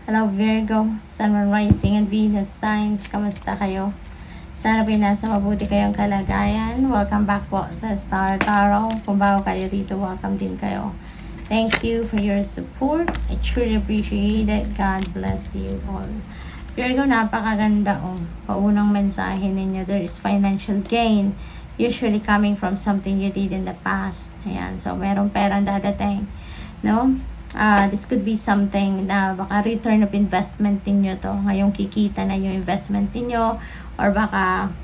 Hello Virgo, Sun, Moon, Rising, and Venus signs. Kamusta kayo? Sana pinasa mabuti kayong kalagayan. Welcome back po sa Star Tarot. Kung bago kayo dito, welcome din kayo. Thank you for your support. I truly appreciate it. God bless you all. Virgo, napakaganda oh. Paunang mensahe ninyo, there is financial gain. Usually coming from something you did in the past. Ayan, so merong perang dadating. No? This could be something na baka return of investment niyo to. Ngayong kikita na yung investment niyo or baka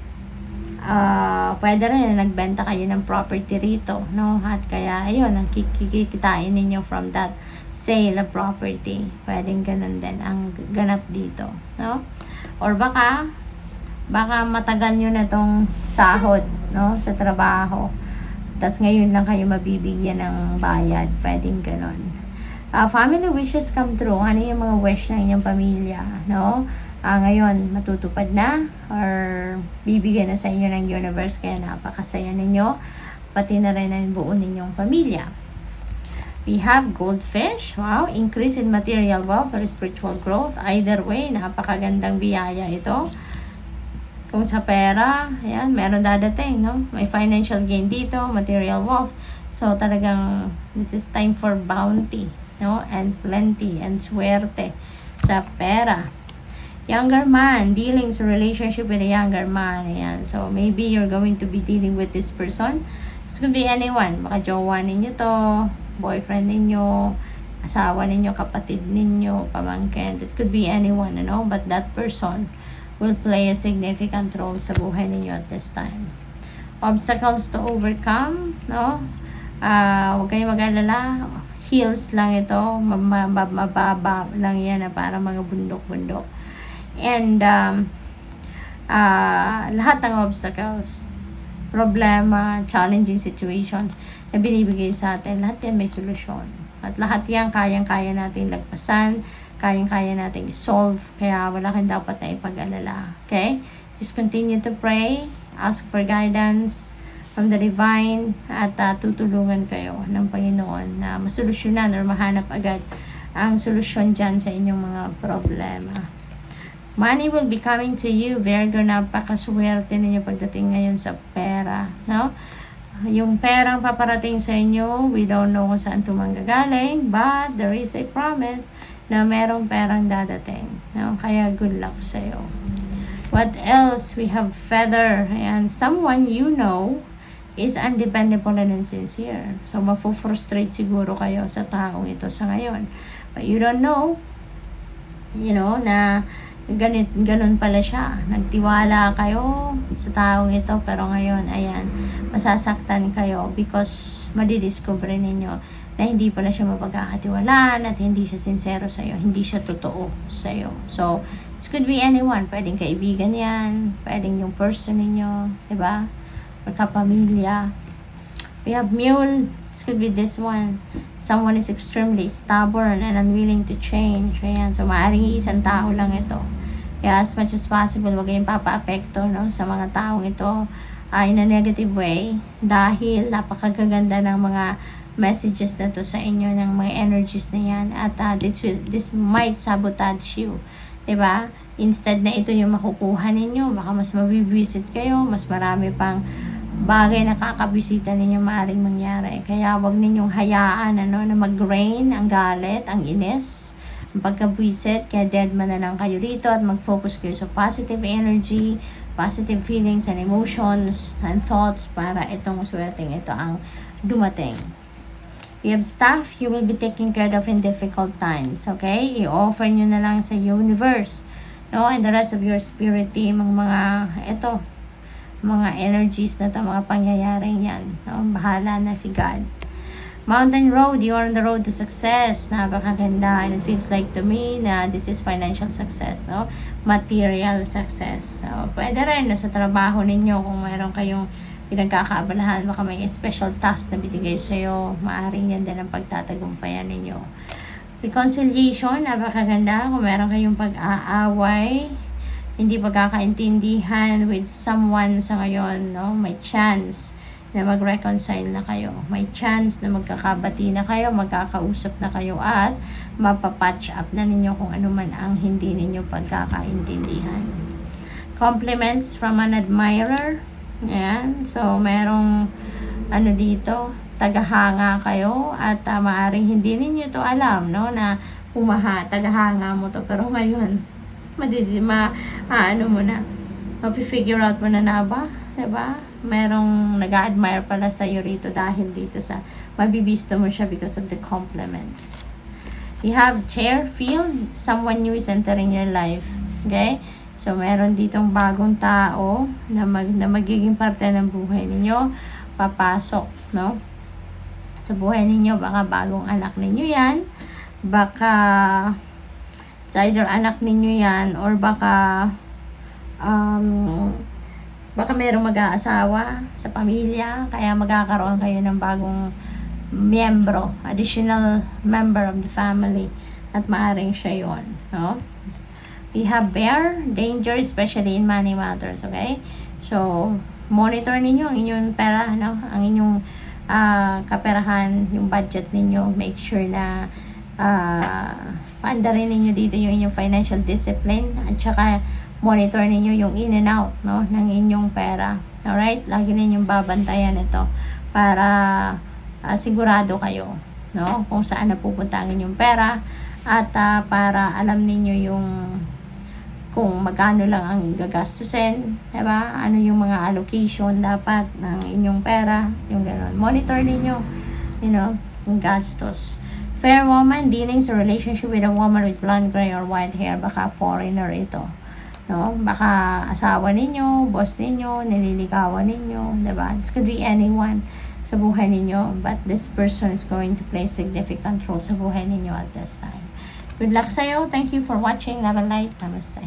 pwede rin na nagbenta kayo ng property rito, no? At kaya ayun, ang kikitain niyo from that sale of property. Pwedeng ganun din ang ganap dito, no? Or baka matagal nyo na tong sahod, no? Sa trabaho. Tas ngayon lang kayo mabibigyan ng bayad. Pwedeng ganun. Family wishes come true. Ano yung mga wish ng inyong pamilya, no? Ngayon, matutupad na or bibigyan na sa inyo ng universe, kaya napakasaya ninyo, pati na rin ang buo ninyong pamilya. We have goldfish. Wow, increase in material wealth or spiritual growth. Either way, napakagandang biyaya ito. Kung sa pera, ayan, meron dadating, no? May financial gain dito, material wealth. So, talagang, this is time for bounty, no? And plenty, and suerte sa pera. Younger man, dealing sa relationship with a younger man. Ayan. So, maybe you're going to be dealing with this person. This could be anyone. Baka jowa ninyo to, boyfriend ninyo, asawa ninyo, kapatid ninyo, pamangkin. It could be anyone, no? But that person will play a significant role sa buhay ninyo at this time. Obstacles to overcome, no? Huwag kayong mag-alala. Hills lang ito. Mababa lang yan na para mga bundok-bundok. And lahat ng obstacles, problema, challenging situations na binibigay sa atin, lahat yan may solusyon. At lahat yan kayang-kaya natin lagpasan, kayang-kaya natin i-solve, kaya wala kang dapat na ipag-alala. Okay? Just continue to pray, ask for guidance from the divine, at tutulungan kayo ng Panginoon na masolusyonan or mahanap agad ang solusyon dyan sa inyong mga problema. Money will be coming to you, Virgo. Napakaswerte ninyo pagdating ngayon sa pera, no? Yung perang paparating sa inyo, we don't know kung saan ito manggagaling, but there is a promise na merong perang dadating, no? Kaya good luck sa'yo. What else? We have feather, and someone you know is undependable and insincere. So, mafo-frustrate siguro kayo sa taong ito sa ngayon. But you don't know, you know, na ganun pala siya. Nagtiwala kayo sa taong ito, pero ngayon, ayan, masasaktan kayo because madidiscover ninyo na hindi pala siya mapagkakatiwalaan at hindi siya sincero sa'yo, hindi siya totoo sa'yo. So, this could be anyone. Pwedeng kaibigan yan, pwedeng yung person ninyo, diba? Or kapamilya. We have mule. This could be this one. Someone is extremely stubborn and unwilling to change. Ayan. So, maaaring isang tao lang ito. Kaya as much as possible, wag kayong papa-apekto, no, sa mga taong ito in a negative way. Dahil napakagaganda ng mga messages na to sa inyo, ng mga energies na yan. At this might sabotage you. Diba? Instead na ito yung makukuha ninyo, baka mas mabibisit kayo, mas marami pang bagay na kakabisita ninyo maaaring mangyari. Kaya wag ninyong hayaan na mag-rain ang galit, ang inis, ang pagkabwisit. Kaya dead man na lang kayo dito at mag-focus kayo sa positive energy, positive feelings and emotions and thoughts para itong swerteng ito ang dumating. You have stuff you will be taking care of in difficult times. Okay? I-offer nyo na lang sa universe, no? And the rest of your spirit team, mga energies na ito, mga pangyayaring yan, no? Bahala na si God. Mountain Road, you are on the road to success. Napakaganda. And it feels like to me na this is financial success, no? Material success. So, pwede rin na sa trabaho ninyo kung mayroon kayong pinagkakaabalahan, baka may special task na binigay sa'yo, maaaring yan din ang pagtatagumpayan ninyo. Reconciliation, napakaganda. Kung meron kayong pag-aaway, hindi pagkakaintindihan with someone sa ngayon, no? May chance na mag-reconcile na kayo. May chance na magkakabati na kayo, magkakausap na kayo, at mapapatch up na ninyo kung ano man ang hindi ninyo pagkakaintindihan. Compliments from an admirer. Ayan. So, merong dito, tagahanga kayo, at maaring hindi ninyo to alam, no, na tagahanga mo to. Pero ngayon, mapi-figure out mo na ba? Diba? Merong nag-admire pala sa'yo rito dahil dito sa mabibisto mo siya because of the compliments. You have chair field, someone new is entering your life. Okay? So, meron ditong bagong tao na magiging parte ng buhay ninyo, papasok, no? Sa buhay ninyo, baka bagong anak ninyo yan, baka it's either anak ninyo yan, or baka merong mag-aasawa sa pamilya, kaya magkakaroon kayo ng bagong miyembro, additional member of the family, at maaring siya yun, no? We have bear, danger, especially in money matters, okay? So, monitor ninyo ang inyong pera, no? Ang inyong kaperahan, yung budget ninyo. Make sure na paandarin ninyo dito yung inyong financial discipline, at saka monitor ninyo yung in and out, no, ng inyong pera. Alright? Lagi ninyong babantayan ito para sigurado kayo, no, kung saan napupunta ang inyong pera, at para alam ninyo yung kung magkano lang ang gagastusin, diba? Ano yung mga allocation dapat ng inyong pera, yung gano'n. Monitor ninyo, yung gastos. Fair woman, dealings or relationship with a woman with blonde, gray, or white hair. Baka foreigner ito. No? Baka asawa ninyo, boss ninyo, nililigawan ninyo, diba? This could be anyone sa buhay ninyo, but this person is going to play significant role sa buhay ninyo at this time. Good luck sa'yo. Thank you for watching. Love and light. Namaste.